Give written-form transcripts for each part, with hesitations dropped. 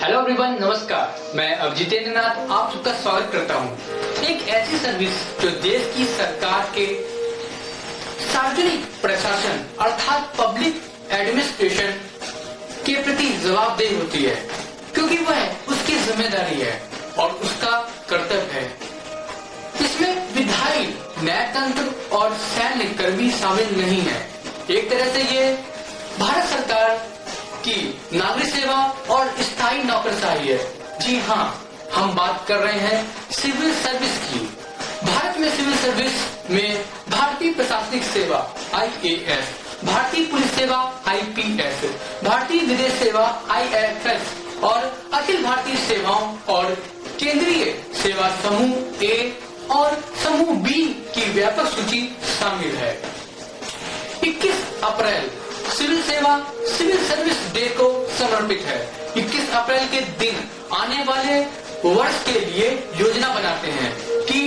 Hello everyone, नमस्कार। मैं अभिजीतेंद्र नाथ आप सबका स्वागत करता हूं। एक ऐसी सर्विस जो देश की सरकार के सार्वजनिक प्रशासन अर्थात पब्लिक एडमिनिस्ट्रेशन के प्रति जवाबदेह होती है, क्योंकि वह उसकी जिम्मेदारी है और उसका कर्तव्य है। इसमें विधायी, न्यायतंत्र और सैन्य कर्मी शामिल नहीं है। एक तरह से ये भारत सरकार की नागरिक सेवा और स्थायी नौकरशाही है। जी हाँ, हम बात कर रहे हैं सिविल सर्विस की। भारत में सिविल सर्विस में भारतीय प्रशासनिक सेवा IAS, भारतीय पुलिस सेवा IPS, भारतीय विदेश सेवा IFS और अखिल भारतीय सेवाओं और केंद्रीय सेवा समूह A और समूह B की व्यापक सूची शामिल है। 21 अप्रैल सिविल सर्विस डे को समर्पित है। 21 अप्रैल के दिन आने वाले वर्ष के लिए योजना बनाते हैं कि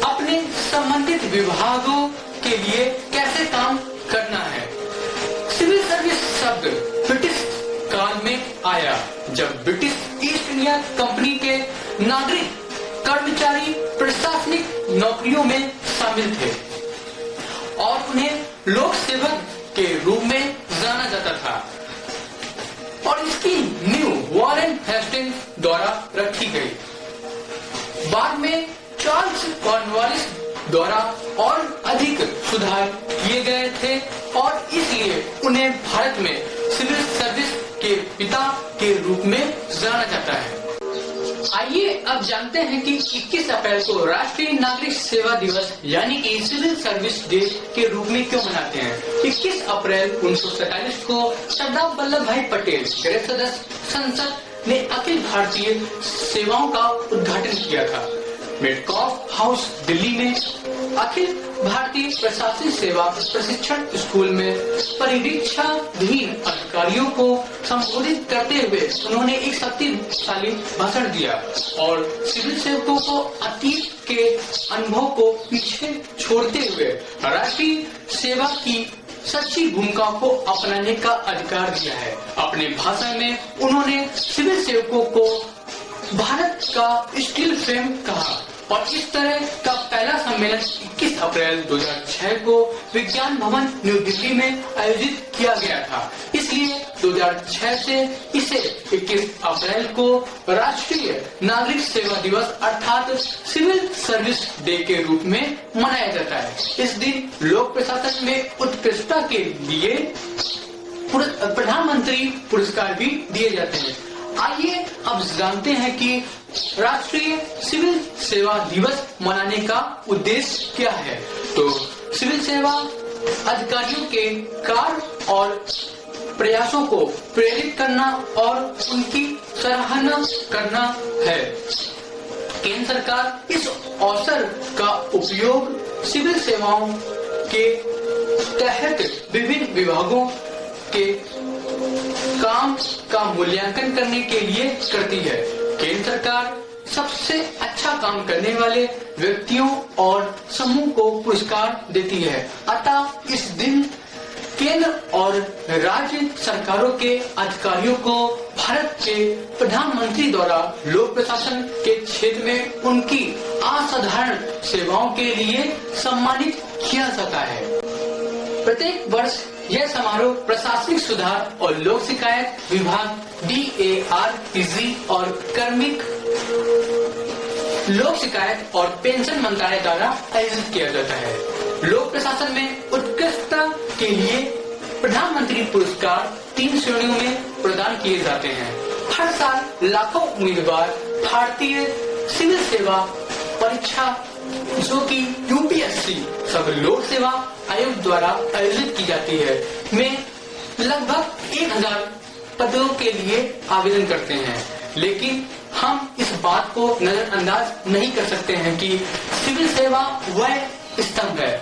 अपने संबंधित विभागों के लिए कैसे काम करना है। सिविल सर्विस शब्द ब्रिटिश काल में आया, जब ब्रिटिश ईस्ट इंडिया कंपनी के नागरिक कर्मचारी प्रशासनिक नौकरियों में शामिल थे और उन्हें लोक सेवक के रूप में जाना जाता था और इसकी नींव वॉरेन हेस्टिंग्स द्वारा रखी गई। बाद में चार्ल्स कॉर्नवालिस द्वारा और अधिक सुधार किए गए थे और इसलिए उन्हें भारत में सिविल सर्विस के पिता के रूप में जाना जाता है। आइए अब जानते हैं कि 21 अप्रैल को राष्ट्रीय नागरिक सेवा दिवस यानी कि सिविल सर्विस डे के रूप में क्यों मनाते हैं। 21 अप्रैल 1947 को सरदार वल्लभ भाई पटेल गैर सदस्य संसद ने अखिल भारतीय सेवाओं का उद्घाटन किया था। मेडकॉफ हाउस दिल्ली में अखिल भारतीय प्रशासनिक सेवा प्रशिक्षण स्कूल में परिवीक्षाधीन अधिकारियों को संबोधित करते हुए उन्होंने एक शक्तिशाली भाषण दिया और सिविल सेवकों को अतीत के अनुभव को पीछे छोड़ते हुए राष्ट्रीय सेवा की सच्ची भूमिका को अपनाने का अधिकार दिया है। अपने भाषण में उन्होंने सिविल सेवकों को भारत का स्टील फ्रेम कहा और इस तरह का पहला सम्मेलन 21 अप्रैल 2006 को विज्ञान भवन न्यू दिल्ली में आयोजित किया गया था। इसलिए 2006 से इसे 21 अप्रैल को राष्ट्रीय नागरिक सेवा दिवस अर्थात सिविल सर्विस डे के रूप में मनाया जाता है। इस दिन लोक प्रशासन में उत्कृष्टता के लिए प्रधानमंत्री पुरस्कार भी दिए जाते हैं। आइए अब जानते हैं कि राष्ट्रीय सिविल सेवा दिवस मनाने का उद्देश्य क्या है। तो सिविल सेवा अधिकारियों के कार्य और प्रयासों को प्रेरित करना और उनकी सराहना करना है। केंद्र सरकार इस अवसर का उपयोग सिविल सेवाओं के तहत विभिन्न विभागों के काम का मूल्यांकन करने के लिए करती है। केंद्र सरकार सबसे अच्छा काम करने वाले व्यक्तियों और समूह को पुरस्कार देती है। अतः इस दिन केंद्र और राज्य सरकारों के अधिकारियों को भारत के प्रधानमंत्री द्वारा लोक प्रशासन के क्षेत्र में उनकी असाधारण सेवाओं के लिए सम्मानित किया जाता है। प्रत्येक वर्ष यह समारोह प्रशासनिक सुधार और लोक शिकायत विभाग DARPG और कार्मिक लोक शिकायत और पेंशन मंत्रालय द्वारा आयोजित किया जाता है। लोक प्रशासन में उत्कृष्टता के लिए प्रधानमंत्री पुरस्कार 3 श्रेणियों में प्रदान किए जाते हैं। हर साल लाखों उम्मीदवार भारतीय सिविल सेवा परीक्षा जो कि UPSC सब लोक सेवा आयोग द्वारा आयोजित की जाती है में लगभग 1000 पदों के लिए आवेदन करते हैं। लेकिन हम इस बात को नजरअंदाज नहीं कर सकते हैं कि सिविल सेवा वह स्तंभ है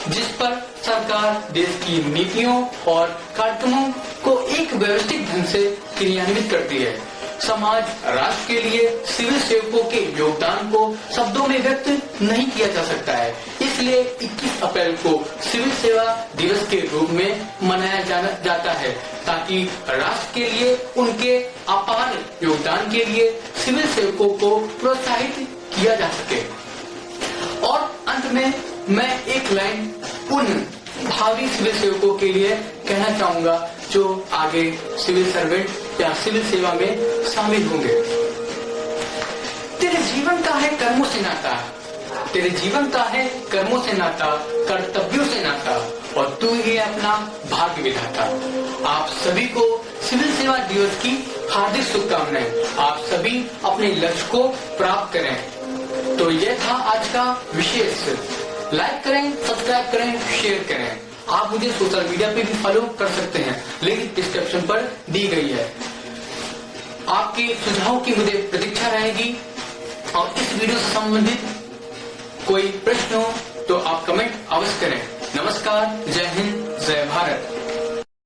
जिस पर सरकार देश की नीतियों और कार्यक्रमों को एक व्यवस्थित ढंग से क्रियान्वित करती है। समाज राष्ट्र के लिए सिविल सेवकों के योगदान को शब्दों में व्यक्त नहीं किया जा सकता है। इसलिए 21 अप्रैल को सिविल सेवा दिवस के रूप में मनाया जाता है, ताकि राष्ट्र के लिए उनके अपार योगदान के लिए सिविल सेवकों को प्रोत्साहित किया जा सके। और अंत में मैं एक लाइन उन भावी सिविल सेवकों के लिए कहना चाहूंगा जो आगे सिविल सर्वेंट या सिविल सेवा में शामिल होंगे। तेरे जीवन का है कर्मों से नाता, तेरे जीवन का है कर्मों से नाता, कर्तव्यों से नाता, और तू ही अपना भाग्य विधाता। आप सभी को सिविल सेवा दिवस की हार्दिक शुभकामनाएं। आप सभी अपने लक्ष्य को प्राप्त करें। तो यह था आज का विशेष। लाइक करें, सब्सक्राइब करें, शेयर करें। आप मुझे सोशल मीडिया पे भी फॉलो कर सकते हैं, लिंक डिस्क्रिप्शन पर दी गई है। आपके सुझाव की मुझे प्रतीक्षा रहेगी, और इस वीडियो से संबंधित कोई प्रश्न हो तो आप कमेंट अवश्य करें। नमस्कार, जय हिंद, जय भारत।